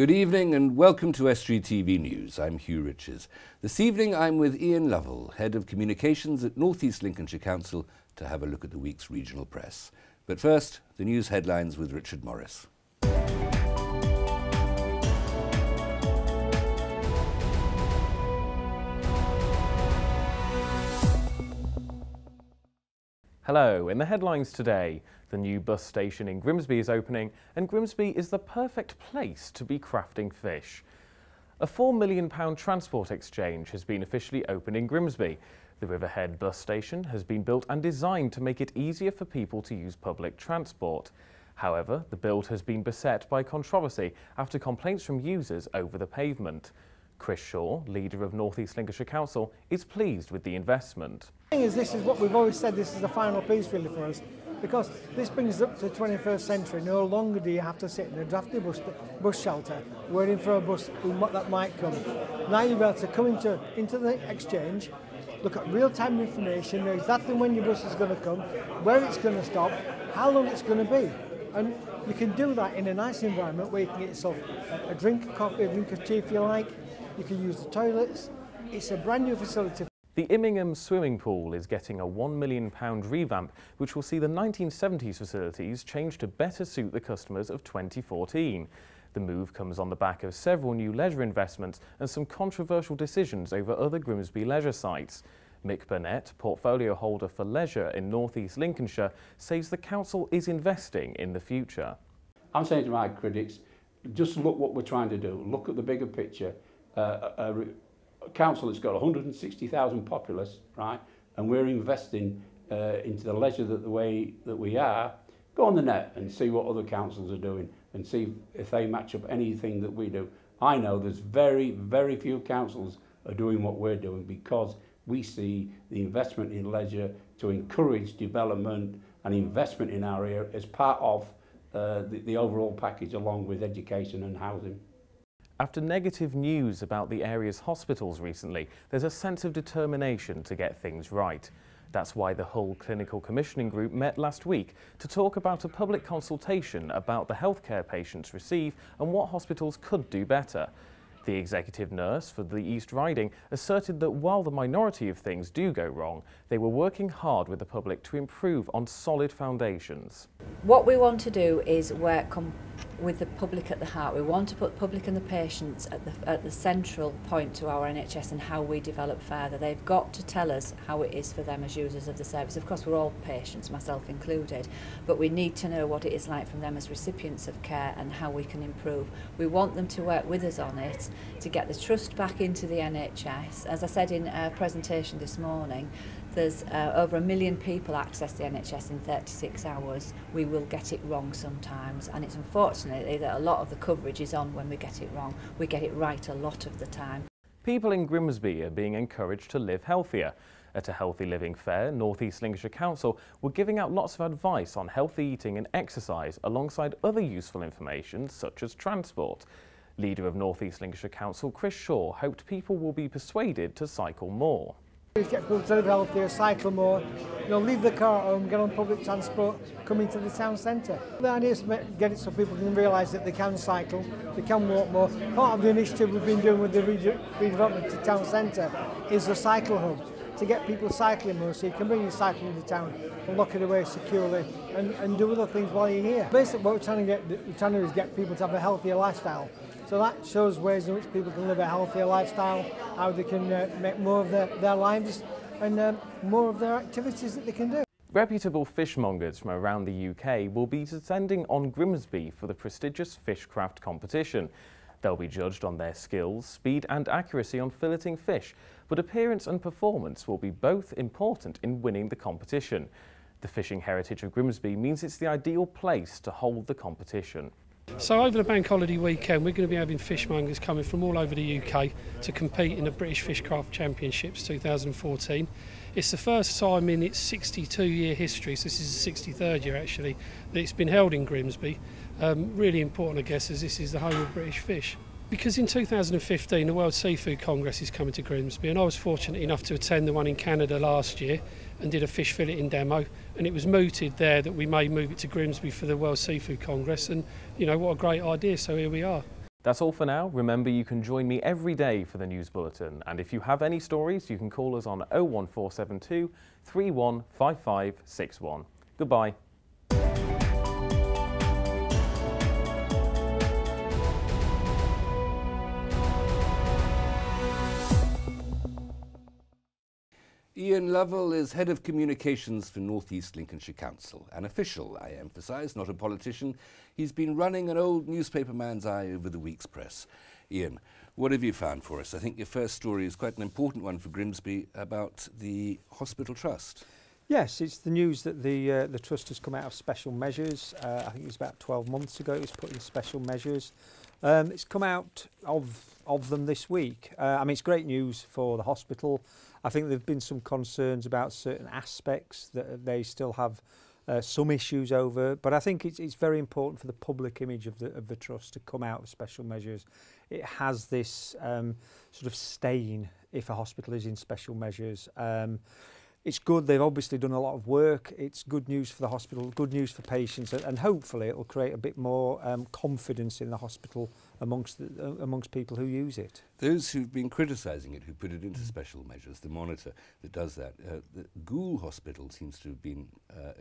Good evening and welcome to Estuary TV News. I'm Hugh Riches. This evening I'm with Ian Lovell, Head of Communications at North East Lincolnshire Council, to have a look at the week's regional press. But first, the news headlines with Richard Morris. Hello, in the headlines today, the new bus station in Grimsby is opening and Grimsby is the perfect place to be crafting fish. A £4 million transport exchange has been officially opened in Grimsby. The Riverhead bus station has been built and designed to make it easier for people to use public transport. However, the build has been beset by controversy after complaints from users over the pavement. Chris Shaw, leader of North East Lincolnshire Council, is pleased with the investment. The thing is, this is what we've always said, this is the final piece really for us, because this brings us up to the 21st century. No longer do you have to sit in a drafty bus shelter waiting for a bus that might come. Now you'll be able to come into the exchange, look at real-time information, know exactly when your bus is going to come, where it's going to stop, how long it's going to be. And you can do that in a nice environment where you can get yourself a drink of coffee, a drink of tea if you like. You can use the toilets. It's a brand new facility. The Immingham swimming pool is getting a £1 million revamp, which will see the 1970s facilities changed to better suit the customers of 2014. The move comes on the back of several new leisure investments and some controversial decisions over other Grimsby leisure sites. Mick Burnett, portfolio holder for leisure in North East Lincolnshire, says the council is investing in the future. I'm saying to my critics, just look what we're trying to do. Look at the bigger picture. A council that's got 160,000 populace, right, and we're investing into the leisure the way that we are. Go on the net and see what other councils are doing and see if they match up anything that we do. I know there's very, very few councils are doing what we're doing because we see the investment in leisure to encourage development and investment in our area as part of the overall package along with education and housing. After negative news about the area's hospitals recently, there's a sense of determination to get things right. That's why the Hull Clinical Commissioning Group met last week to talk about a public consultation about the healthcare patients receive and what hospitals could do better. The executive nurse for the East Riding asserted that while the minority of things do go wrong, they were working hard with the public to improve on solid foundations. What we want to do is work with the public at the heart. We want to put the public and the patients at the central point to our NHS and how we develop further. They've got to tell us how it is for them as users of the service. Of course, we're all patients, myself included, but we need to know what it is like from them as recipients of care and how we can improve. We want them to work with us on it to get the trust back into the NHS. As I said in a presentation this morning, there's over 1 million people access the NHS in 36 hours. We will get it wrong sometimes, and it's unfortunately that a lot of the coverage is on when we get it wrong. We get it right a lot of the time. People in Grimsby are being encouraged to live healthier. At a Healthy Living Fair, North East Lincolnshire Council were giving out lots of advice on healthy eating and exercise alongside other useful information such as transport. Leader of North East Lincolnshire Council, Chris Shaw, hoped people will be persuaded to cycle more. Get people to live healthier, cycle more, leave the car at home, get on public transport, come into the town centre. The idea is to get it so people can realise that they can cycle, they can walk more. Part of the initiative we've been doing with the redevelopment to town centre is a cycle hub, to get people cycling more so you can bring your cycle into town and lock it away securely and do other things while you're here. Basically what we're trying to do is get people to have a healthier lifestyle. So that shows ways in which people can live a healthier lifestyle, how they can make more of their lives and more of their activities that they can do. Reputable fishmongers from around the UK will be descending on Grimsby for the prestigious Fishcraft competition. They'll be judged on their skills, speed and accuracy on filleting fish, but appearance and performance will be both important in winning the competition. The fishing heritage of Grimsby means it's the ideal place to hold the competition. So over the bank holiday weekend we're going to be having fishmongers coming from all over the UK to compete in the British Fishcraft Championships 2014. It's the first time in its 62-year history, so this is the 63rd year actually, that it's been held in Grimsby. Really important I guess as this is the home of British fish. Because in 2015 the World Seafood Congress is coming to Grimsby and I was fortunate enough to attend the one in Canada last year and did a fish filleting demo, and it was mooted there that we may move it to Grimsby for the World Seafood Congress, and what a great idea, so here we are. That's all for now. Remember, you can join me every day for the News Bulletin, and if you have any stories, you can call us on 01472 315561. Goodbye. Ian Lovell is Head of Communications for North East Lincolnshire Council. An official, I emphasise, not a politician. He's been running an old newspaper man's eye over the week's press. Ian, what have you found for us? I think your first story is quite an important one for Grimsby about the hospital trust. Yes, it's the news that the trust has come out of special measures. I think it was about 12 months ago it was put in special measures. It's come out of them this week. I mean, it's great news for the hospital. I think there have been some concerns about certain aspects that they still have some issues over, but I think it's very important for the public image of the trust to come out of special measures. It has this sort of stain if a hospital is in special measures. It's good, they've obviously done a lot of work. It's good news for the hospital, good news for patients, and hopefully it will create a bit more confidence in the hospital amongst people who use it. Those who've been criticising it, who put it into special measures, the monitor that does that, the Goole Hospital seems to have been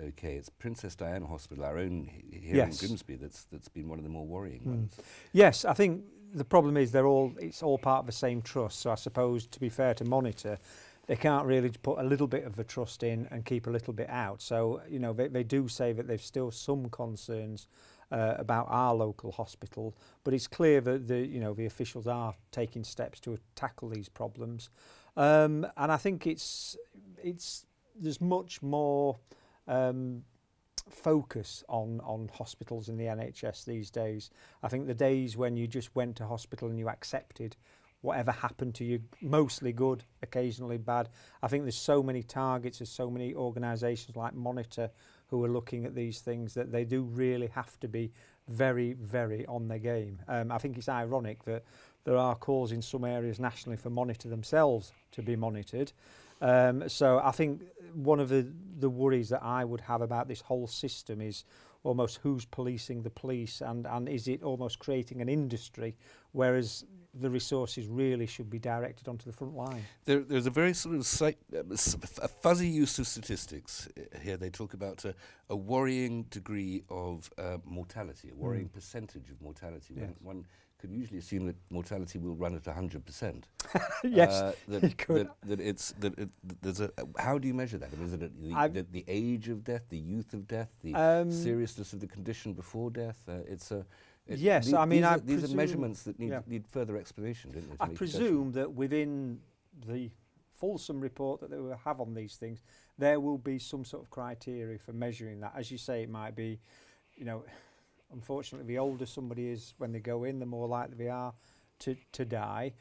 okay. It's Princess Diana Hospital, our own here in Grimsby, that's been one of the more worrying ones. Yes, I think the problem is it's all part of the same trust, so I suppose, to be fair to Monitor, they can't really put a little bit of the trust in and keep a little bit out. So, you know, they do say that there's still some concerns about our local hospital, but it's clear that the officials are taking steps to tackle these problems. And I think there's much more focus on hospitals in the NHS these days. I think the days when you just went to hospital and you accepted whatever happened to you, mostly good, occasionally bad. I think there's so many targets, there's so many organisations like Monitor who are looking at these things that they do really have to be very, very on their game. I think it's ironic that there are calls in some areas nationally for Monitor themselves to be monitored. So I think one of the worries that I would have about this whole system is almost who's policing the police, and is it almost creating an industry, whereas the resources really should be directed onto the front line. There's a very sort of a fuzzy use of statistics here. They talk about a worrying degree of mortality, a worrying percentage of mortality. Yes. One could usually assume that mortality will run at 100%. Yes, it could. How do you measure that? Is it the age of death, the youth of death, the seriousness of the condition before death? Yes, these are measurements that need further explanation, don't they? I presume that within the fulsome report that they will have on these things, there will be some sort of criteria for measuring that. As you say, it might be, unfortunately, the older somebody is when they go in, the more likely they are to die.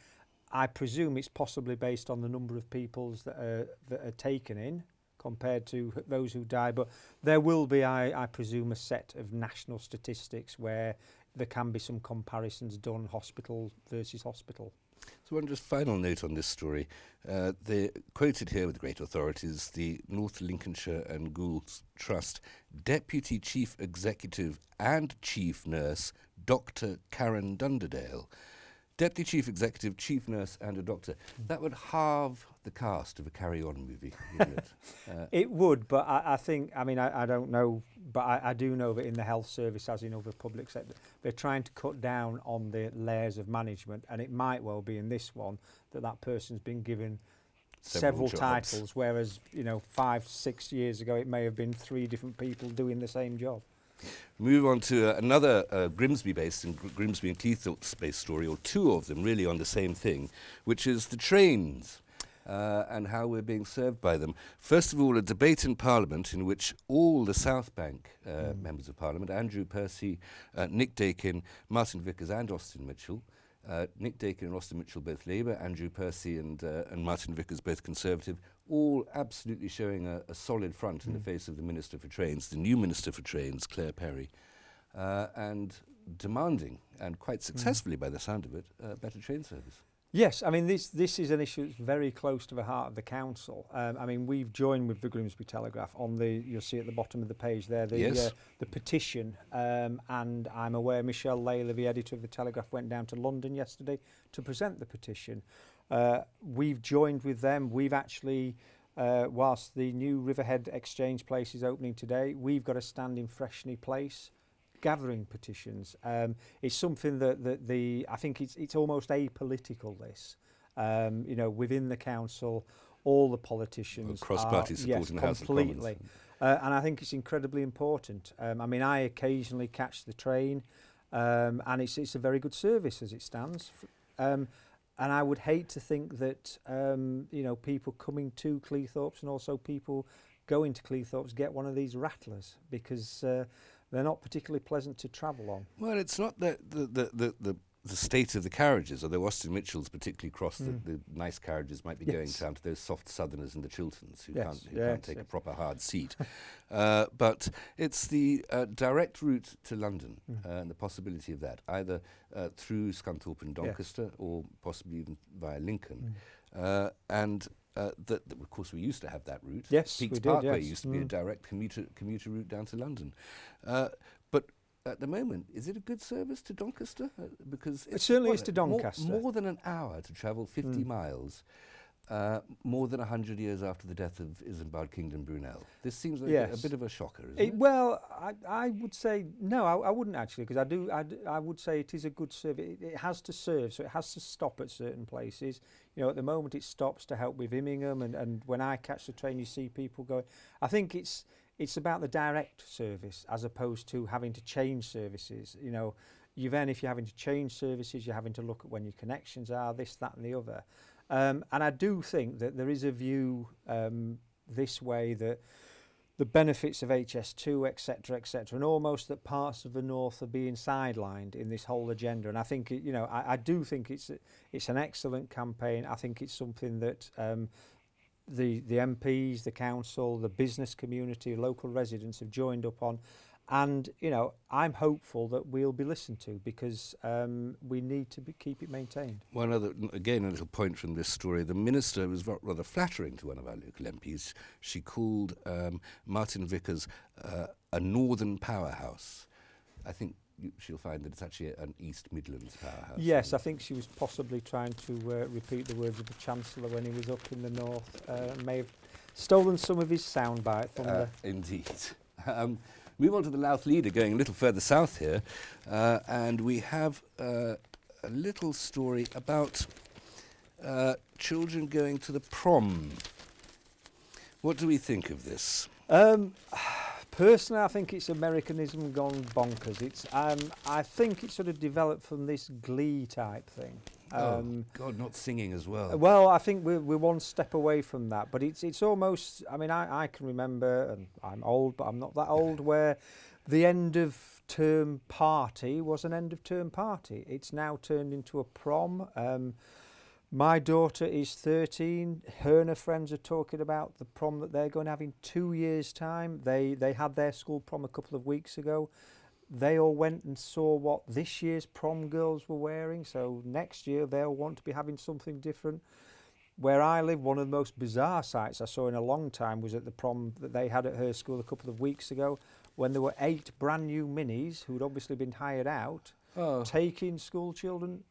I presume it's possibly based on the number of people that are taken in compared to those who die, but there will be, I presume, a set of national statistics where there can be some comparisons done, hospital versus hospital. So one just final note on this story. They quoted here with great authorities the North Lincolnshire and Goole Trust Deputy Chief Executive and Chief Nurse, Dr. Karen Dunderdale. Deputy Chief Executive, Chief Nurse and a doctor. That would halve the cast of a Carry On movie, wouldn't it? It would, but I think, I don't know, but I do know that in the health service, as in other public sector, they're trying to cut down on the layers of management, and it might well be in this one that person's been given several titles, whereas, 5-6 years ago, it may have been 3 different people doing the same job. Move on to another Grimsby-based and Grimsby and Cleethorpes-based story, or 2 of them really on the same thing, which is the trains and how we're being served by them. First of all, a debate in Parliament in which all the South Bank members of Parliament, Andrew Percy, Nick Dakin, Martin Vickers and Austin Mitchell, Nick Dakin and Austin Mitchell both Labour, Andrew Percy and Martin Vickers both Conservative, all absolutely showing a solid front in the face of the Minister for Trains, the new Minister for Trains, Claire Perry, and demanding, and quite successfully by the sound of it, better train service. Yes, I mean this is an issue that's very close to the heart of the council. I mean we've joined with the Grimsby Telegraph on the, you'll see at the bottom of the page there, the petition, and I'm aware Michelle Layler, the editor of the Telegraph, went down to London yesterday to present the petition. We've joined with them. We've actually, whilst the new Riverhead Exchange place is opening today, we've got a stand in Freshney Place gathering petitions. It's something that I think it's almost apolitical, this. You know, within the council, all the politicians cross-party support in the House of Commons. Completely. And I think it's incredibly important. I mean, I occasionally catch the train, and it's a very good service as it stands. And I would hate to think that you know, people coming to Cleethorpes and also people going to Cleethorpes get one of these rattlers, because they're not particularly pleasant to travel on. Well, it's not the state of the carriages, although Austin Mitchell's particularly cross the nice carriages might be going down to those soft southerners and the Chilterns who can't take a proper hard seat. But it's the direct route to London and the possibility of that, either through Scunthorpe and Doncaster or possibly even via Lincoln. Of course, we used to have that route. Yes, Peaks we did, Parkway yes. used to be a direct commuter route down to London. But at the moment, is it a good service to Doncaster? Because it certainly is to Doncaster. More than an hour to travel 50 miles, more than 100 years after the death of Isambard Kingdom Brunel. This seems like a bit of a shocker, isn't it? Well, I would say, no, I wouldn't actually, because I would say it is a good service. It has to serve, so it has to stop at certain places. You know, at the moment it stops to help with Immingham, and when I catch the train you see people going. I think it's about the direct service as opposed to having to change services. You know, if you're having to change services, you're having to look at when your connections are, this, that and the other. And I do think that there is a view this way that the benefits of HS2, etc., and almost that parts of the north are being sidelined in this whole agenda. And I think, you know, I do think it's an excellent campaign. I think it's something that the MPs, the council, the business community, local residents have joined up on. And, you know, I'm hopeful that we'll be listened to, because we need to keep it maintained. One other, again, a little point from this story. The minister was rather flattering to one of our local MPs. She called Martin Vickers a northern powerhouse. I think she'll find that it's actually an East Midlands powerhouse. Yes, I think she was possibly trying to repeat the words of the Chancellor when he was up in the north. May have stolen some of his soundbite from the... Indeed. Move on to the Louth Leader, going a little further south here, and we have a little story about children going to the prom. What do we think of this? Personally, I think it's Americanism gone bonkers. It's I think it sort of developed from this Glee type thing. God, not singing as well. Well, I think we're one step away from that, but it's almost, I mean, I can remember, and I'm old, but I'm not that old, where the end of term party was an end of term party. It's now turned into a prom. My daughter is 13. Her and her friends are talking about the prom that they're going to have in 2 years' time. They had their school prom a couple of weeks ago. They all went and saw what this year's prom girls were wearing, so next year they'll want to be having something different. Where I live, one of the most bizarre sights I saw in a long time was at the prom that they had at her school a couple of weeks ago, when there were 8 brand new minis who'd obviously been hired out, taking school children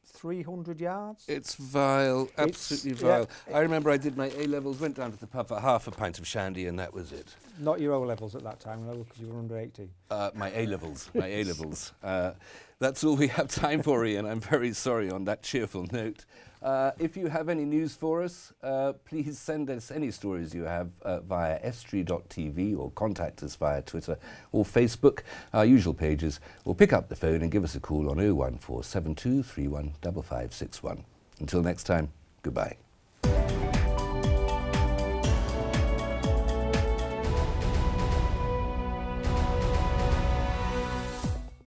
300 yards. It's vile, absolutely vile. I remember I did my A-levels, went down to the pub for half a pint of shandy, and that was it. Not your O-levels at that time, no, because you were under 18. My A-levels, my A-levels. That's all we have time for, Ian. I'm very sorry on that cheerful note. If you have any news for us, please send us any stories you have via estuary.tv, or contact us via Twitter or Facebook, our usual pages, or pick up the phone and give us a call on 01472 315561. Until next time, goodbye.